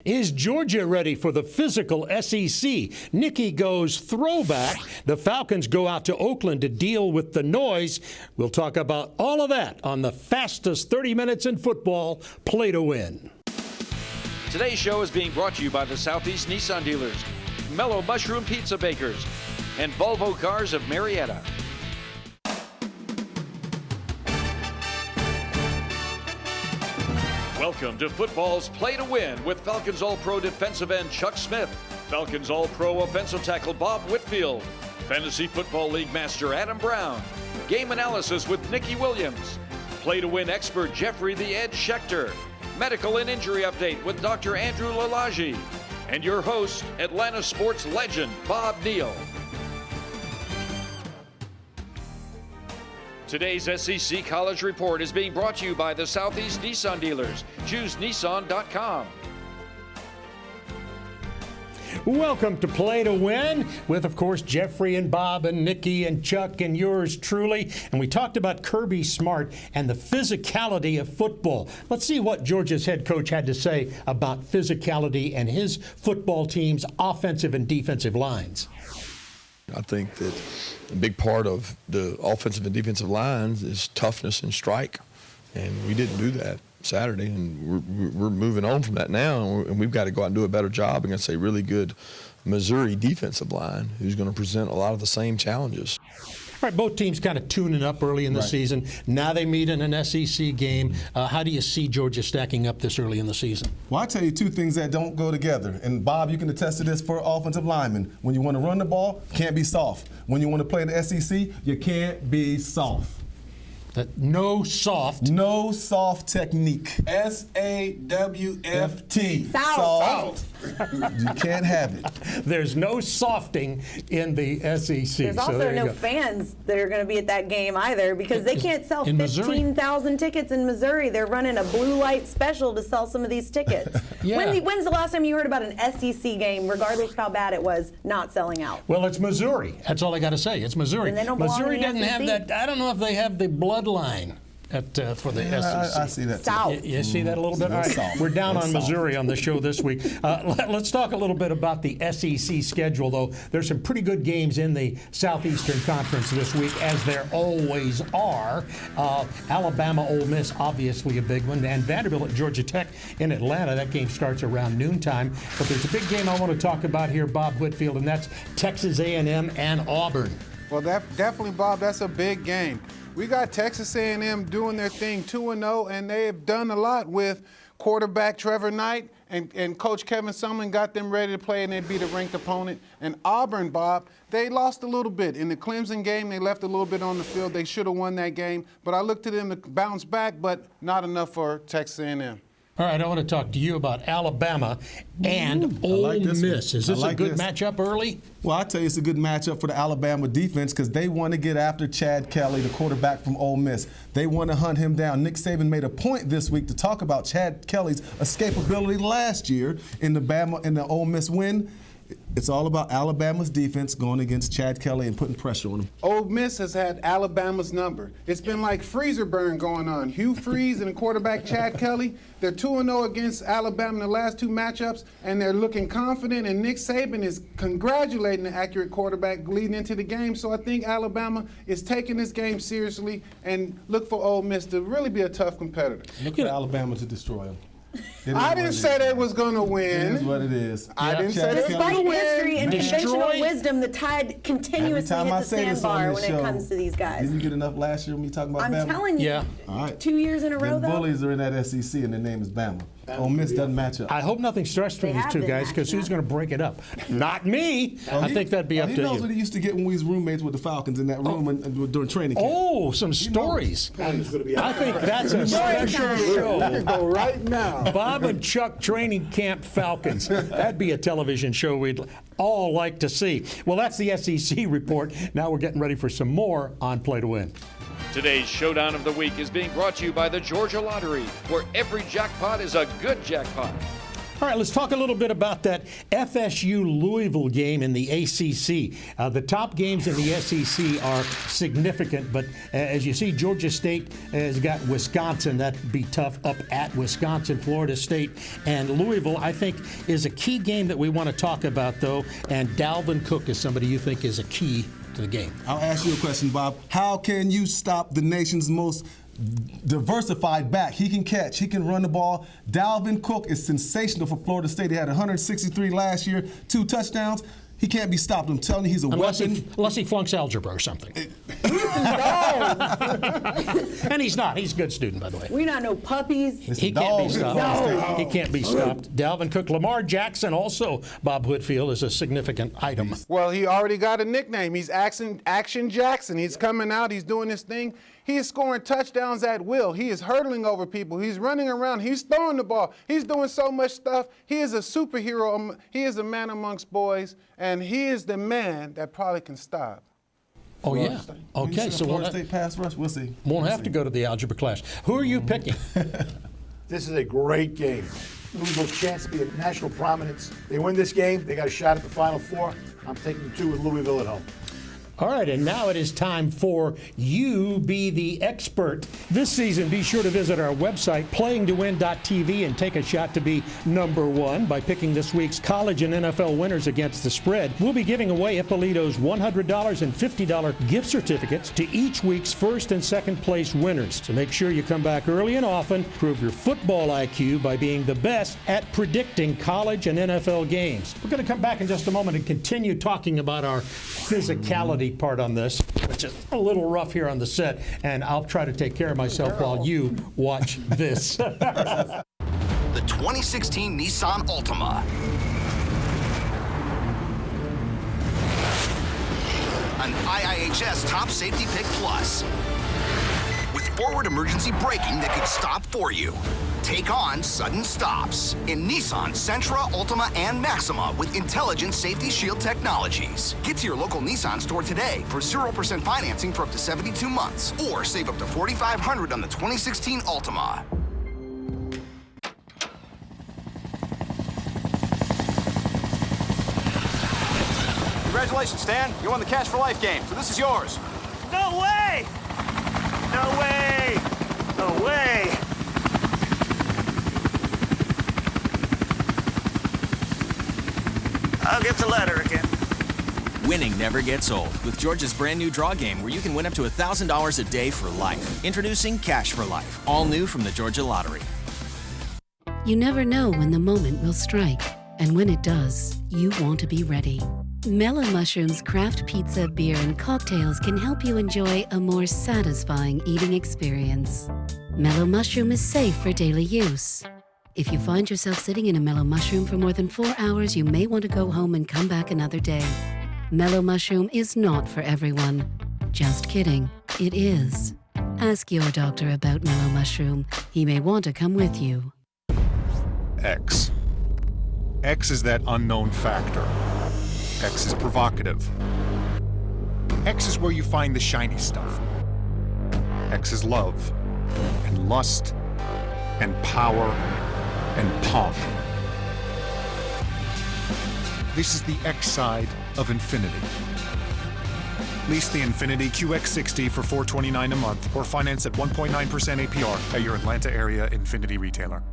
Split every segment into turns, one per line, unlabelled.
Is Georgia ready for the physical SEC? Nikki goes throwback. The Falcons go out to Oakland to deal with the noise. We'll talk about all of that on the fastest 30 minutes in football, Play to Win.
Today's show is being brought to you by the Southeast Nissan dealers, Mellow Mushroom Pizza Bakers, and Volvo Cars of Marietta. Welcome to football's Play to Win with Falcons All-Pro defensive end Chuck Smith, Falcons All-Pro offensive tackle Bob Whitfield, Fantasy Football League Master Adam Brown, Game Analysis with Nikki Williams, Play to Win expert Jeffrey the Ed Schechter, Medical and Injury Update with Dr. Andrew Lalagi, and your host, Atlanta sports legend Bob Neal. Today's SEC College Report is being brought to you by the Southeast Nissan dealers. Choose Nissan.com.
Welcome to Play to Win with, of course, Jeffrey and Bob and Nikki and Chuck and yours truly. And we talked about Kirby Smart and the physicality of football. Let's see what Georgia's head coach had to say about physicality and his football team's offensive and defensive lines.
I think that a big part of the offensive and defensive lines is toughness and strike, and we didn't do that Saturday, and we're moving on from that now, and we've got to go out and do a better job against a really good Missouri defensive line who's going to present a lot of the same challenges.
All right, both teams kind of tuning up early in the season. Now they meet in an SEC game. How do you see Georgia stacking up this early in the season?
Well, I'll tell you two things that don't go together. And, Bob, you can attest to this for offensive linemen. When you want to run the ball, can't be soft. When you want to play in the SEC, you can't be soft.
No soft.
No soft technique.
S-A-W-F-T.
Soft. You can't have it.
There's no softing in the SEC.
There's also no fans that are going to be at that game either because they can't sell 15,000 tickets in Missouri. They're running a blue light special to sell some of these tickets. When's the last time you heard about an SEC game, regardless of how bad it was, not selling out?
Well, it's Missouri. That's all I got to say. It's Missouri.
And they don't
Missouri
belong in the
doesn't have that. I don't know if they have the bloodline for the SEC.
I see that too.
South.
You see that a little bit? All right. We're down on Missouri on the show this week. Let's talk a little bit about the SEC schedule, though. There's some pretty good games in the Southeastern Conference this week, as there always are. Alabama, Ole Miss, obviously a big one, and Vanderbilt at Georgia Tech in Atlanta. That game starts around noontime. But there's a big game I want to talk about here, Bob Whitfield, and that's Texas A&M and Auburn.
Well, definitely, Bob, that's a big game. We got Texas A&M doing their thing 2-0, and they have done a lot with quarterback Trevor Knight, and Coach Kevin Sumlin got them ready to play, and they beat a ranked opponent. And Auburn, Bob, they lost a little bit. In the Clemson game, they left a little bit on the field. They should have won that game, but I looked to them to bounce back, but not enough for Texas A&M.
All right, I want to talk to you about Alabama and Ole Miss. Is this a good matchup early?
Well, I tell you, it's a good matchup for the Alabama defense because they want to get after Chad Kelly, the quarterback from Ole Miss. They want to hunt him down. Nick Saban made a point this week to talk about Chad Kelly's escapability last year in the Ole Miss win. It's all about Alabama's defense going against Chad Kelly and putting pressure on him.
Ole Miss has had Alabama's number. It's been like freezer burn going on. Hugh Freeze and the quarterback Chad Kelly, they're 2-0 against Alabama in the last two matchups, and they're looking confident, and Nick Saban is congratulating the accurate quarterback leading into the game. So I think Alabama is taking this game seriously and look for Ole Miss to really be a tough competitor.
Look for Alabama to destroy them.
I didn't say they was going to win.
It is what it is.
I didn't say they was going to win.
History and conventional wisdom, the Tide continuously hits the sandbar when it comes to these guys.
Didn't you get enough last year when you talking about Bama?
I'm telling you.
All right.
2 years in a row, though.
The bullies are in that SEC, and their name is Bama. Ole Miss doesn't match up.
I hope nothing stressed from these two guys, because who's going to break it up? Not me. I think that'd be up to you.
He knows what he used to get when we was roommates with the Falcons in that room during training camp.
Oh, some stories. I think that's a special show.
Go right now.
Bob and Chuck Training Camp Falcons. That'd be a television show we'd all like to see. Well, that's the SEC report. Now we're getting ready for some more on Play to Win.
Today's Showdown of the Week is being brought to you by the Georgia Lottery, where every jackpot is a good jackpot.
All right, let's talk a little bit about that FSU-Louisville game in the ACC. The top games in the SEC are significant, but as you see, Georgia State has got Wisconsin. That'd be tough up at Wisconsin. Florida State and Louisville, I think, is a key game that we want to talk about, though, and Dalvin Cook is somebody you think is a key to the game.
I'll ask you a question, Bob. How can you stop the nation's most diversified back? He can catch, he can run the ball. Dalvin Cook is sensational for Florida State. He had 163 last year, 2 touchdowns. He can't be stopped. I'm telling you, he's a weapon.
Unless he flunks algebra or something. And he's not. He's a good student, by the way.
We're not no puppies.
He can't be stopped.
No.
He can't be stopped. Dalvin Cook, Lamar Jackson, also Bob Whitfield, is a significant item.
Well, he already got a nickname. He's Action Jackson. He's coming out. He's doing his thing. He is scoring touchdowns at will. He is hurdling over people. He's running around. He's throwing the ball. He's doing so much stuff. He is a superhero. He is a man amongst boys, and he is the man that probably can stop.
Oh, yeah. Okay, so
Florida State pass rush. We'll see.
Won't have to go to the algebra class. Who are you picking?
This is a great game. Louisville's chance to be of national prominence. They win this game, they got a shot at the Final Four. I'm taking 2 with Louisville at home.
All right, and now it is time for You Be the Expert. This season, be sure to visit our website, playingtowin.tv, and take a shot to be #1 by picking this week's college and NFL winners against the spread. We'll be giving away Ippolito's $100 and $50 gift certificates to each week's first and second place winners. So make sure you come back early and often, prove your football IQ by being the best at predicting college and NFL games. We're going to come back in just a moment and continue talking about our physicality part on this, which is a little rough here on the set, and I'll try to take care of myself while you watch this.
The 2016 Nissan Altima. An IIHS Top Safety Pick Plus. With forward emergency braking that could stop for you. Take on sudden stops in Nissan Sentra, Altima, and Maxima with intelligent safety shield technologies. Get to your local Nissan store today for 0% financing for up to 72 months, or save up to $4,500 on the 2016 Altima.
Congratulations, Stan. You won the Cash for Life game, so this is yours.
No way! No way! No way! I'll get the letter again.
Winning never gets old with Georgia's brand new draw game where you can win up to $1,000 a day for life. Introducing Cash for Life, all new from the Georgia Lottery.
You never know when the moment will strike, and when it does, you want to be ready. Mellow Mushroom's craft pizza, beer, and cocktails can help you enjoy a more satisfying eating experience. Mellow Mushroom is safe for daily use. If you find yourself sitting in a Mellow Mushroom for more than 4 hours, you may want to go home and come back another day. Mellow Mushroom is not for everyone. Just kidding, it is. Ask your doctor about Mellow Mushroom. He may want to come with you.
X. X is that unknown factor. X is provocative. X is where you find the shiny stuff. X is love, and lust, and power, and pomp. This is the X side of infinity. Lease the Infinity QX60 for $429 a month, or finance at 1.9% APR at your Atlanta area Infinity retailer.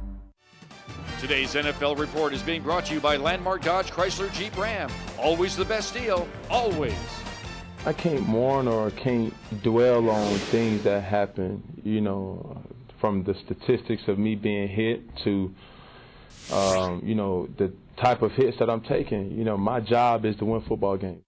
Today's NFL Report is being brought to you by Landmark Dodge Chrysler Jeep Ram. Always the best deal, always.
I can't mourn or can't dwell on things that happen, you know, from the statistics of me being hit to, you know, the type of hits that I'm taking. You know, my job is to win football games.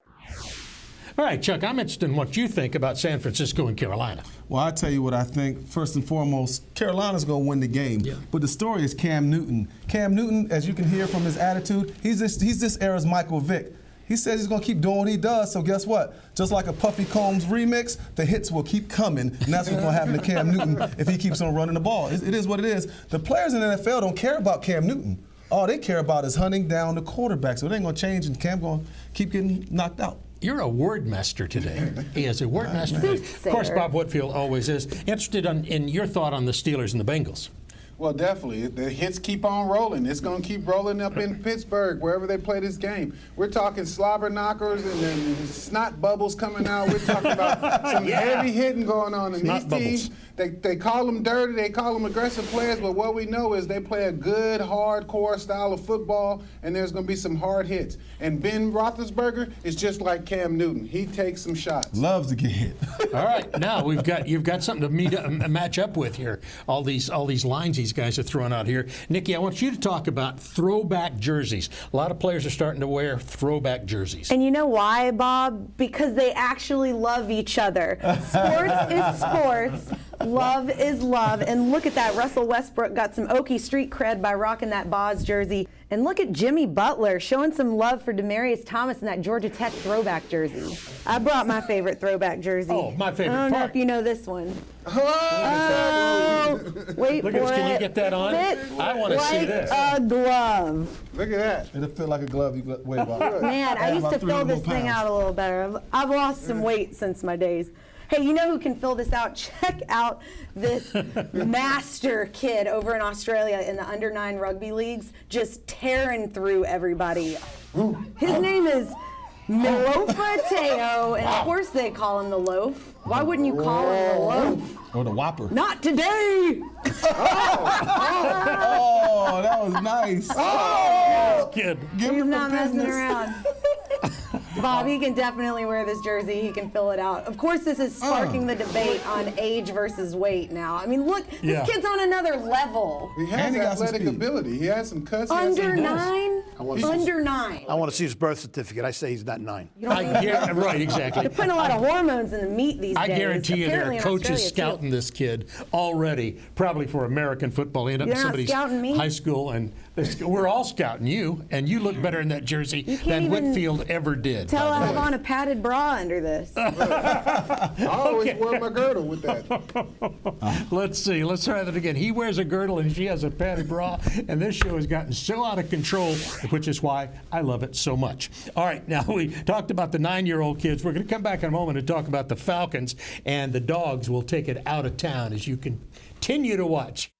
All right, Chuck, I'm interested in what you think about San Francisco and Carolina.
Well, I tell you what I think. First and foremost, Carolina's going to win the game. Yeah. But the story is Cam Newton. Cam Newton, as you can hear from his attitude, he's this era's Michael Vick. He says he's going to keep doing what he does, so guess what? Just like a Puffy Combs remix, the hits will keep coming, and that's what's going to happen to Cam Newton if he keeps on running the ball. It is what it is. The players in the NFL don't care about Cam Newton. All they care about is hunting down the quarterback, so it ain't going to change, and Cam's going to keep getting knocked out.
You're a word master today. He is a word master. Of course, Bob Whitfield always is. Interested in your thought on the Steelers and the Bengals.
Well, definitely. The hits keep on rolling. It's going to keep rolling up in Pittsburgh, wherever they play this game. We're talking slobber knockers and then snot bubbles coming out. We're talking about some heavy hitting going on in these teams. They call them dirty, they call them aggressive players, but what we know is they play a good, hardcore style of football, and there's going to be some hard hits. And Ben Roethlisberger is just like Cam Newton. He takes some shots.
Loves to get hit.
All right, now you've got something to match up with here. All these lines these guys are throwing out here. Nikki, I want you to talk about throwback jerseys. A lot of players are starting to wear throwback jerseys.
And you know why, Bob? Because they actually love each other. Sports is sports. Love is love. And look at that. Russell Westbrook got some Okie Street cred by rocking that Boz jersey. And look at Jimmy Butler showing some love for Demaryius Thomas in that Georgia Tech throwback jersey. I brought my favorite throwback jersey.
Oh, my favorite
I don't know
part.
if you know this one.
Oh,
wait
Look
for
at this. Can you
it.
get that on?
Fits
I want to see
like
this.
a glove.
Look at that.
It'll feel like a glove. Wait about it.
Man, I used to fill this thing out a little better. I've lost some weight since my days. Hey, you know who can fill this out? Check out this master kid over in Australia in the under-9 rugby leagues, just tearing through everybody. His name is Milofa Teo, and of course they call him the Loaf. Why wouldn't you call him the Loaf?
Or the Whopper.
Not today!
Oh, that was nice.
Oh, kid.
He's not messing around. Bob, he can definitely wear this jersey. He can fill it out. Of course, this is sparking the debate on age versus weight now. I mean, look, this kid's on another level.
He has athletic ability. He has some cuts.
Under 9? Under 9.
I want to see his birth certificate. I say he's not 9.
Right, exactly.
They're putting a lot of hormones in the meat these days.
I guarantee you there
Apparently
are
in
coaches
Australia,
scouting this kid already, probably for American football. End up in
They're not
somebody's
scouting me.
high school, and we're all scouting you, and you look better in that jersey than
even
Whitfield ever did.
Tell I have on a padded bra under this.
I always wear my girdle with that.
Let's see. Let's try that again. He wears a girdle and she has a padded bra, and this show has gotten so out of control, which is why I love it so much. All right, now we talked about the 9-year-old kids. We're going to come back in a moment and talk about the Falcons, and the Dogs will take it out of town as you continue to watch.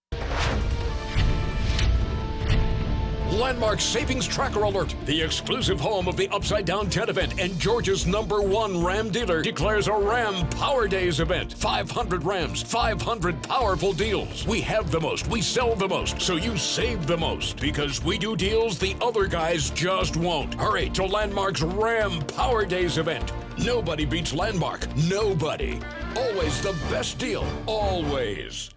Landmark Savings Tracker Alert. The exclusive home of the Upside Down 10 event and Georgia's #1 Ram dealer declares a Ram Power Days event. 500 Rams, 500 powerful deals. We have the most, we sell the most, so you save the most. Because we do deals the other guys just won't. Hurry to Landmark's Ram Power Days event. Nobody beats Landmark. Nobody. Always the best deal. Always.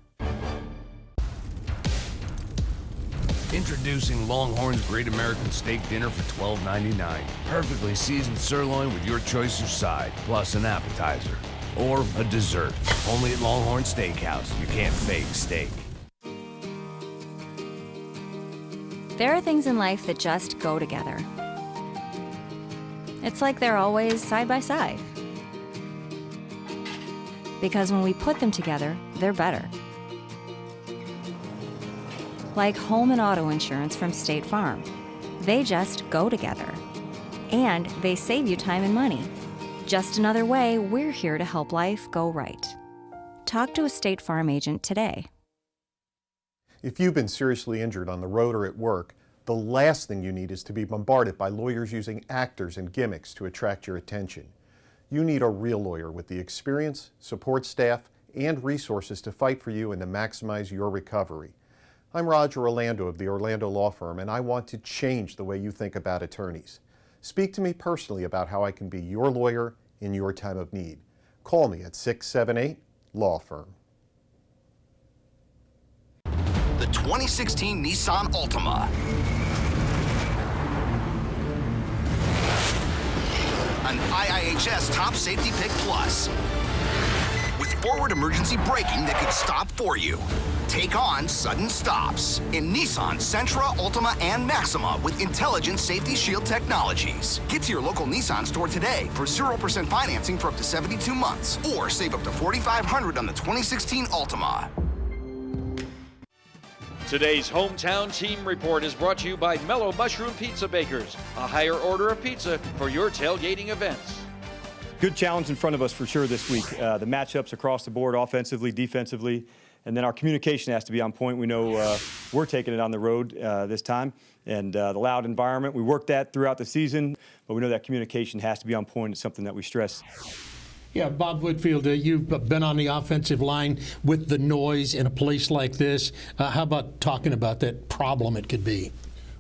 Introducing Longhorn's Great American Steak Dinner for $12.99. Perfectly seasoned sirloin with your choice of side, plus an appetizer. Or a dessert. Only at Longhorn Steakhouse. You can't fake steak.
There are things in life that just go together. It's like they're always side by side. Because when we put them together, they're better. Like home and auto insurance from State Farm. They just go together. And they save you time and money. Just another way we're here to help life go right. Talk to a State Farm agent today.
If you've been seriously injured on the road or at work, the last thing you need is to be bombarded by lawyers using actors and gimmicks to attract your attention. You need a real lawyer with the experience, support staff, and resources to fight for you and to maximize your recovery. I'm Roger Orlando of the Orlando Law Firm, and I want to change the way you think about attorneys. Speak to me personally about how I can be your lawyer in your time of need. Call me at 678-LAW-FIRM.
The 2016 Nissan Altima. An IIHS Top Safety Pick Plus. With forward emergency braking that could stop for you. Take on sudden stops in Nissan Sentra, Altima, and Maxima with intelligent safety shield technologies. Get to your local Nissan store today for 0% financing for up to 72 months or save up to $4,500 on the 2016 Altima.
Today's Hometown Team Report is brought to you by Mellow Mushroom Pizza Bakers, a higher order of pizza for your tailgating events.
Good challenge in front of us for sure this week. The matchups across the board, offensively, defensively. And then our communication has to be on point. We know we're taking it on the road this time. And the loud environment, we worked that throughout the season, but we know that communication has to be on point. It's something that we stress.
Yeah, Bob Whitfield, you've been on the offensive line with the noise in a place like this. How about talking about that problem it could be?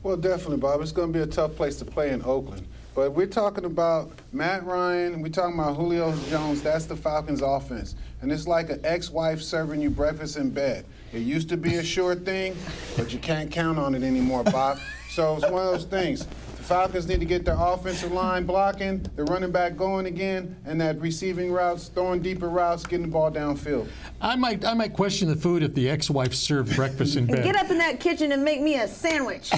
Well, definitely, Bob. It's going to be a tough place to play in Oakland. But we're talking about Matt Ryan, we're talking about Julio Jones. That's the Falcons' offense. And it's like an ex-wife serving you breakfast in bed. It used to be a sure thing, but you can't count on it anymore, Bob. So it's one of those things. The Falcons need to get their offensive line blocking, the running back going again, and that receiving routes, throwing deeper routes, getting the ball downfield.
I might question the food if the ex-wife served breakfast in bed.
Get up in that kitchen and make me a sandwich,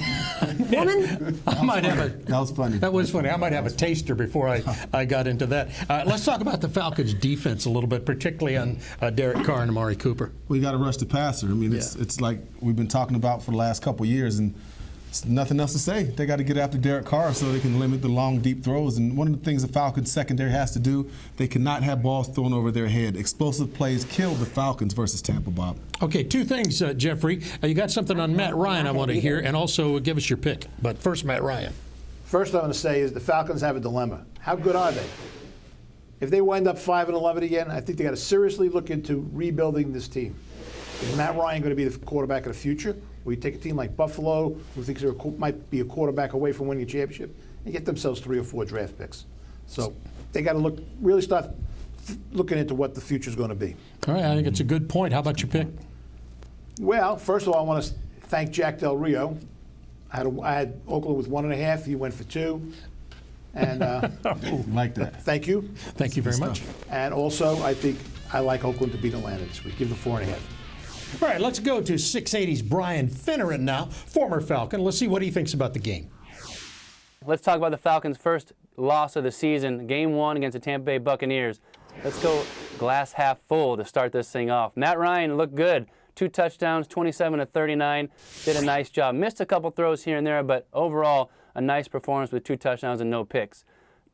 woman.
That was funny.
That was funny. I might have a taster before I got into that. Let's talk about the Falcons' defense a little bit, particularly on Derek Carr and Amari Cooper.
We got to rush the passer. I mean, it's like we've been talking about for the last couple of years, and there's nothing else to say. They got to get after Derek Carr so they can limit the long, deep throws. And one of the things the Falcons secondary has to do, they cannot have balls thrown over their head. Explosive plays killed the Falcons versus Tampa, Bob.
Okay, two things, Jeffrey. You got something on Matt Ryan I want to hear, and also give us your pick. But first, Matt Ryan.
First, I'm going to say is the Falcons have a dilemma. How good are they? If they wind up 5-11 again, I think they got to seriously look into rebuilding this team. Is Matt Ryan going to be the quarterback of the future? Will you take a team like Buffalo, who thinks they might be a quarterback away from winning a championship, and get themselves 3 or 4 draft picks? So they got to really start looking into what the future is going to be.
All right, I think it's a good point. How about your pick?
Well, first of all, I want to thank Jack Del Rio. I had Oakland with 1.5. He went for 2. And
like that.
Thank you.
Thank you very much.
And also, I think I like Oakland to beat Atlanta this week. Give them 4.5.
All right, let's go to 680's Brian Finneran now, former Falcon. Let's see what he thinks about the game.
Let's talk about the Falcons' first loss of the season, Game 1 against the Tampa Bay Buccaneers. Let's go glass half full to start this thing off. Matt Ryan looked good. 2 touchdowns, 27-39. Did a nice job. Missed a couple throws here and there, but overall, a nice performance with 2 touchdowns and no picks.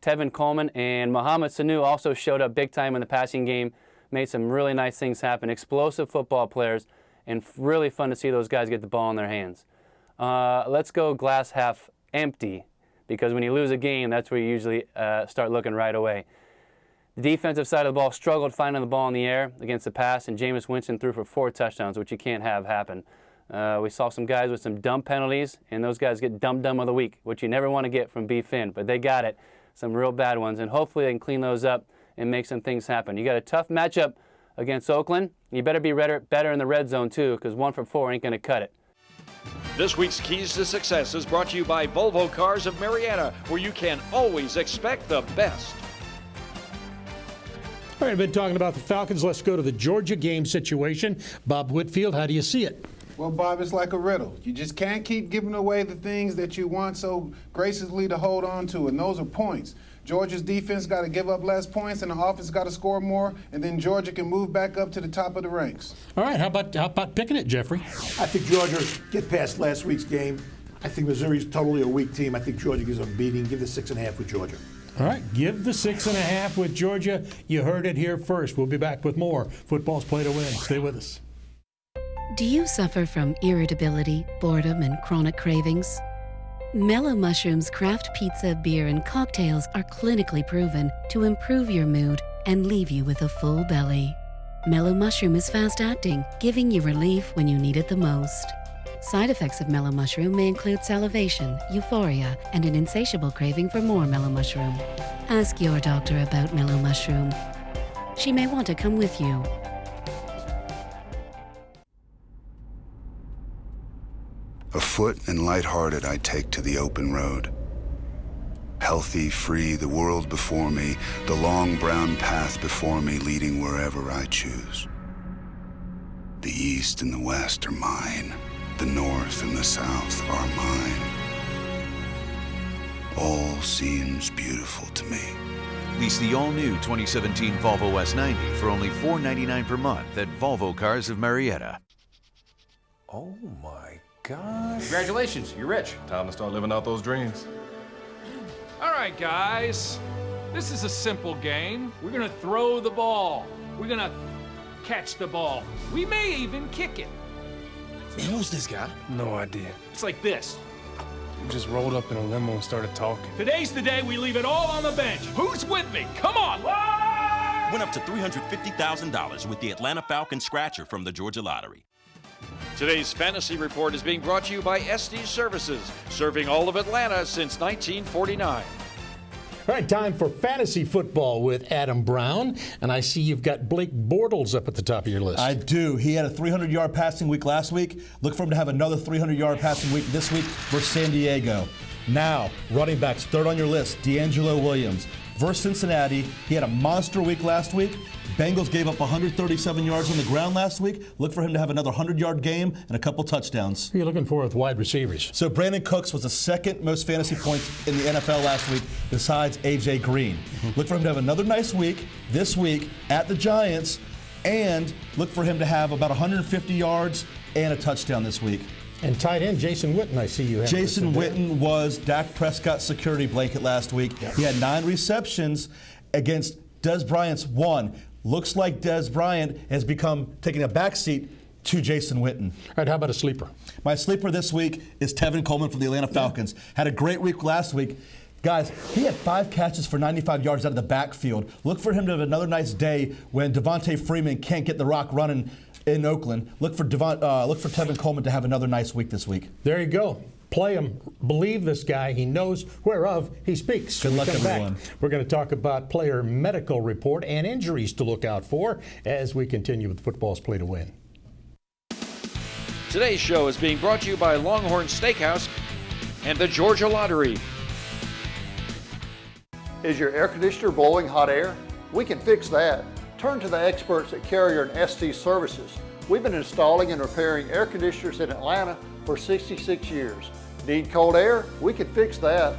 Tevin Coleman and Mohamed Sanu also showed up big time in the passing game. Made some really nice things happen. Explosive football players, and really fun to see those guys get the ball in their hands. Let's go glass half empty, because when you lose a game, that's where you usually start looking right away. The defensive side of the ball struggled finding the ball in the air against the pass, and Jameis Winston threw for 4 touchdowns, which you can't have happen. We saw some guys with some dumb penalties, and those guys get dumb of the week, which you never want to get from B. Finn, but they got it. Some real bad ones, and hopefully they can clean those up and make some things happen. You got a tough matchup against Oakland. You better be better in the red zone too, because 1 for 4 ain't going to cut it.
This week's Keys to Success is brought to you by Volvo Cars of Marietta, where you can always expect the best.
All right, I've been talking about the Falcons. Let's go to the Georgia game situation. Bob Whitfield, how do you see it?
Well, Bob, it's like a riddle. You just can't keep giving away the things that you want so graciously to hold on to, and those are points. Georgia's defense got to give up less points, and the offense got to score more, and then Georgia can move back up to the top of the ranks.
All right, how about picking it, Jeffrey?
I think Georgia get past last week's game. I think Missouri's totally a weak team. I think Georgia gives them a beating. Give the 6.5 with Georgia.
All right, give the 6.5 with Georgia. You heard it here first. We'll be back with more Football's Play to Win. Stay with us.
Do you suffer from irritability, boredom, and chronic cravings? Mellow Mushroom's craft pizza, beer, and cocktails are clinically proven to improve your mood and leave you with a full belly. Mellow Mushroom is fast-acting, giving you relief when you need it the most. Side effects of Mellow Mushroom may include salivation, euphoria, and an insatiable craving for more Mellow Mushroom. Ask your doctor about Mellow Mushroom. She may want to come with you.
Afoot and lighthearted, I take to the open road. Healthy, free, the world before me, the long brown path before me leading wherever I choose. The east and the west are mine. The north and the south are mine. All seems beautiful to me.
Lease the all-new 2017 Volvo S90 for only $499 per month at Volvo Cars of Marietta.
Oh my gosh.
Congratulations, you're rich.
Time to start living out those dreams.
All right, guys. This is a simple game. We're gonna throw the ball. We're gonna catch the ball. We may even kick it.
Man, who's this guy?
No idea.
It's like this.
We just rolled up in a limo and started talking.
Today's the day we leave it all on the bench. Who's with me? Come on.
Win up to $350,000 with the Atlanta Falcons scratcher from the Georgia Lottery.
Today's Fantasy Report is being brought to you by SD Services, serving all of Atlanta since 1949.
All right, time for fantasy football with Adam Brown. And I see you've got Blake Bortles up at the top of your list.
I do. He had a 300-yard passing week last week. Look for him to have another 300-yard passing week this week versus San Diego. Now, running backs, third on your list, D'Angelo Williams. Versus Cincinnati, he had a monster week last week. Bengals gave up 137 yards on the ground last week. Look for him to have another 100-yard game and a couple touchdowns.
Who are you looking for with wide receivers?
So Brandon Cooks was the second most fantasy points in the NFL last week besides A.J. Green. Look for him to have another nice week this week at the Giants, and look for him to have about 150 yards and a touchdown this week.
And tight end Jason Witten, I see you have.
Jason Witten was Dak Prescott's security blanket last week. He had 9 receptions against Dez Bryant's 1. Looks like Dez Bryant has become taking a backseat to Jason Witten.
All right, how about a sleeper?
My sleeper this week is Tevin Coleman from the Atlanta Falcons. Had a great week last week. Guys, he had 5 catches for 95 yards out of the backfield. Look for him to have another nice day when Devontae Freeman can't get the rock running in Oakland. Look for Tevin Coleman to have another nice week this week.
There you go. Play him. Believe this guy. He knows whereof he speaks.
Good luck, everyone.
We're going to talk about player medical report and injuries to look out for as we continue with football's Play to Win.
Today's show is being brought to you by Longhorn Steakhouse and the Georgia Lottery.
Is your air conditioner blowing hot air? We can fix that. Turn to the experts at Carrier and ST Services. We've been installing and repairing air conditioners in Atlanta for 66 years. Need cold air? We can fix that.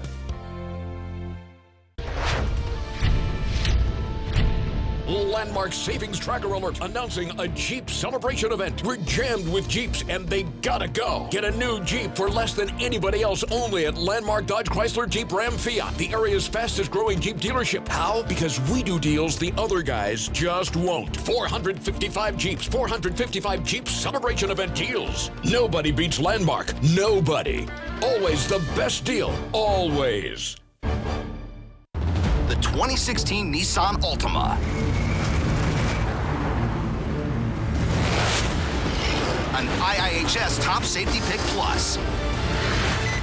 Landmark Savings Tracker Alert announcing a Jeep celebration event. We're jammed with Jeeps and they gotta go. Get a new Jeep for less than anybody else only at Landmark Dodge Chrysler Jeep Ram Fiat, the area's fastest growing Jeep dealership. How? Because we do deals the other guys just won't. 455 Jeeps, 455 Jeep celebration event deals. Nobody beats Landmark. Nobody. Always the best deal. Always.
The 2016 Nissan Altima. An IIHS Top Safety Pick Plus.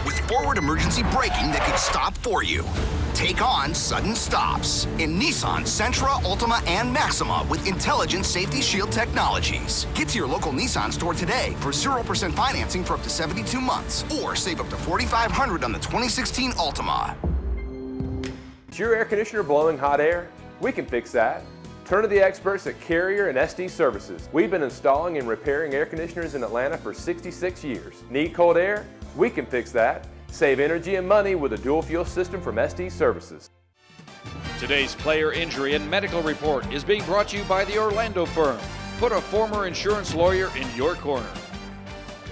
With forward emergency braking that could stop for you. Take on sudden stops in Nissan Sentra, Altima, and Maxima with intelligent safety shield technologies. Get to your local Nissan store today for 0% financing for up to 72 months or save up to $4,500 on the 2016 Altima.
Is your air conditioner blowing hot air? We can fix that. Turn to the experts at Carrier and SD Services. We've been installing and repairing air conditioners in Atlanta for 66 years. Need cold air? We can fix that. Save energy and money with a dual fuel system from SD Services.
Today's player injury and medical report is being brought to you by the Orlando firm. Put a former insurance lawyer in your corner.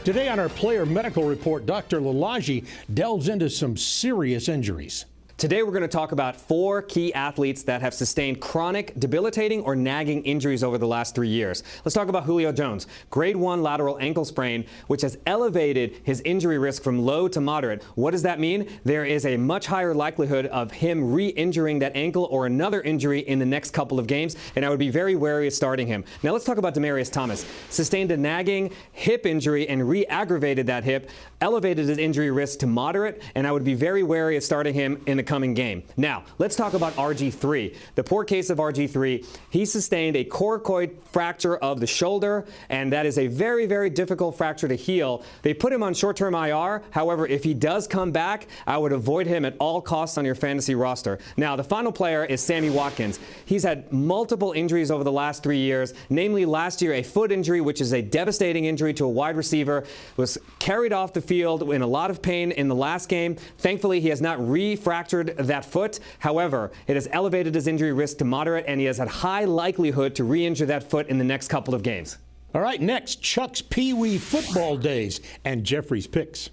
Today on our player medical report, Dr. Lalagi delves into some serious injuries.
Today we're going to talk about 4 key athletes that have sustained chronic, debilitating, or nagging injuries over the last 3 years. Let's talk about Julio Jones. Grade 1 lateral ankle sprain, which has elevated his injury risk from low to moderate. What does that mean? There is a much higher likelihood of him re-injuring that ankle or another injury in the next couple of games, and I would be very wary of starting him. Now let's talk about Demaryius Thomas. Sustained a nagging hip injury and re-aggravated that hip, elevated his injury risk to moderate, and I would be very wary of starting him in the coming game. Now, let's talk about RG3. The poor case of RG3, he sustained a coracoid fracture of the shoulder, and that is a very, very difficult fracture to heal. They put him on short-term IR. However, if he does come back, I would avoid him at all costs on your fantasy roster. Now, the final player is Sammy Watkins. He's had multiple injuries over the last 3 years, namely last year a foot injury, which is a devastating injury to a wide receiver, was carried off the field in a lot of pain in the last game. Thankfully, he has not re-fractured that foot. However, it has elevated his injury risk to moderate, and he has had high likelihood to re-injure that foot in the next couple of games.
All right, next, Chuck's Pee Wee football days and Jeffrey's picks.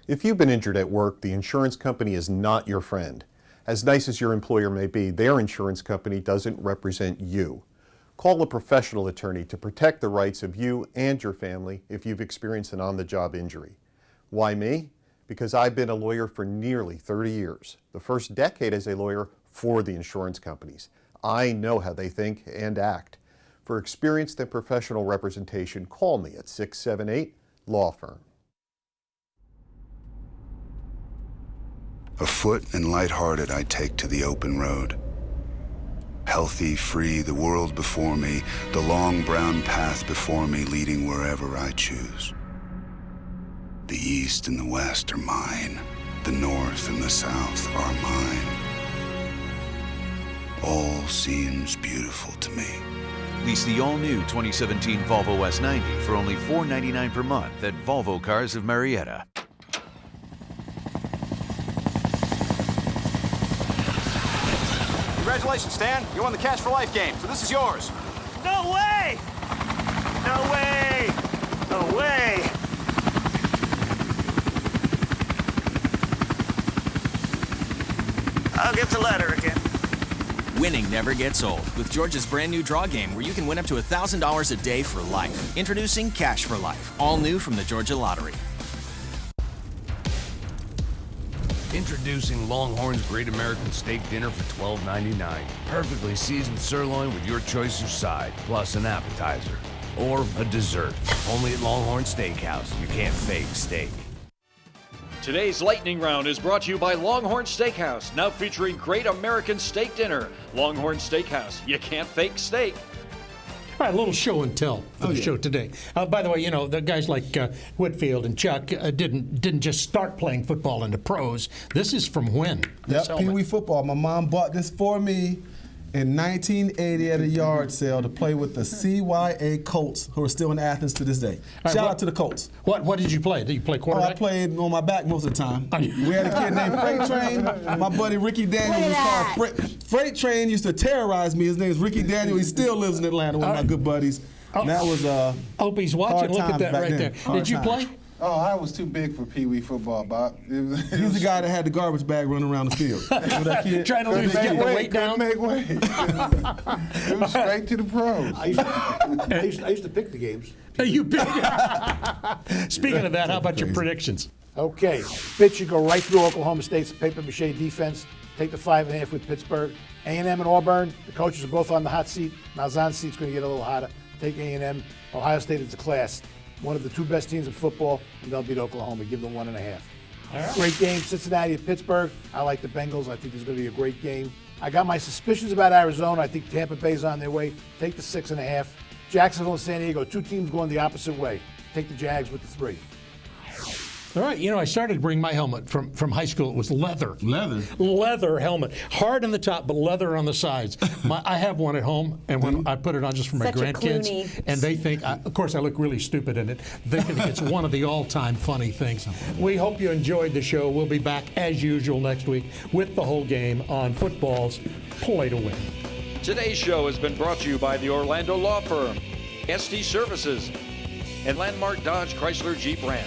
If you've been injured at work, the insurance company is not your friend. As nice as your employer may be, their insurance company doesn't represent you. Call a professional attorney to protect the rights of you and your family if you've experienced an on-the-job injury. Why me? Because I've been a lawyer for nearly 30 years, the first decade as a lawyer for the insurance companies. I know how they think and act. For experienced and professional representation, call me at 678-LAW-FIRM.
Afoot and lighthearted, I take to the open road. Healthy, free, the world before me, the long brown path before me leading wherever I choose. The east and the west are mine. The north and the south are mine. All seems beautiful to me.
Lease the all-new 2017 Volvo S90 for only $499 per month at Volvo Cars of Marietta.
Congratulations, Stan. You won the Cash for Life game, so this is yours.
No way! No way! No way! I'll get the letter again.
Winning never gets old with Georgia's brand new draw game where you can win up to $1,000 a day for life. Introducing Cash for Life, all new from the Georgia Lottery.
Introducing Longhorn's Great American Steak Dinner for $12.99. Perfectly seasoned sirloin with your choice of side, plus an appetizer. Or a dessert. Only at Longhorn Steakhouse. You can't fake steak.
Today's lightning round is brought to you by Longhorn Steakhouse, now featuring Great American Steak Dinner. Longhorn Steakhouse, you can't fake steak.
All right, a little show and tell for the show today. By the way, you know, the guys like Whitfield and Chuck didn't just start playing football in the pros. This is from when?
Yep, Pee Wee football. My mom bought this for me in 1980 at a yard sale to play with the CYA Colts, who are still in Athens to this day.
Right,
Shout out to the Colts.
What did you play? Did you play quarterback?
I played on my back most of the time. We had a kid named Freight Train. My buddy Ricky Daniels was called Freight Train. Used to terrorize me. His name is Ricky Daniels. He still lives in Atlanta, one of my good buddies. And that was
Opie's watching. Look at that right there. Did you play?
Oh, I was too big for Pee Wee football, Bob.
He's the guy that had the garbage bag running around the field.
Trying to get the weight down.
Make weight. It was straight to the pros.
I used to pick the games.
You pick. Speaking of that, how about your predictions?
Okay, Pitts should go right through Oklahoma State's papier-mâché defense. Take the 5.5 with Pittsburgh. A&M and Auburn, the coaches are both on the hot seat. Malzahn's seat's going to get a little hotter. Take A&M. Ohio State is a class. One of the two best teams in football, and they'll beat Oklahoma. Give them 1.5.
All right.
Great game, Cincinnati at Pittsburgh. I like the Bengals. I think this is going to be a great game. I got my suspicions about Arizona. I think Tampa Bay's on their way. Take the 6.5. Jacksonville and San Diego, two teams going the opposite way. Take the Jags with the 3.
All right, you know, I started to bring my helmet from high school. It was leather. Leather helmet. Hard on the top, but leather on the sides. I have one at home, and when I put it on just for my grandkids, and they think, of course, I look really stupid in it. They think it's one of the all-time funny things. We hope you enjoyed the show. We'll be back, as usual, next week with the whole game on football's Play to Win.
Today's show has been brought to you by the Orlando Law Firm, ST Services, and Landmark Dodge Chrysler Jeep Ram.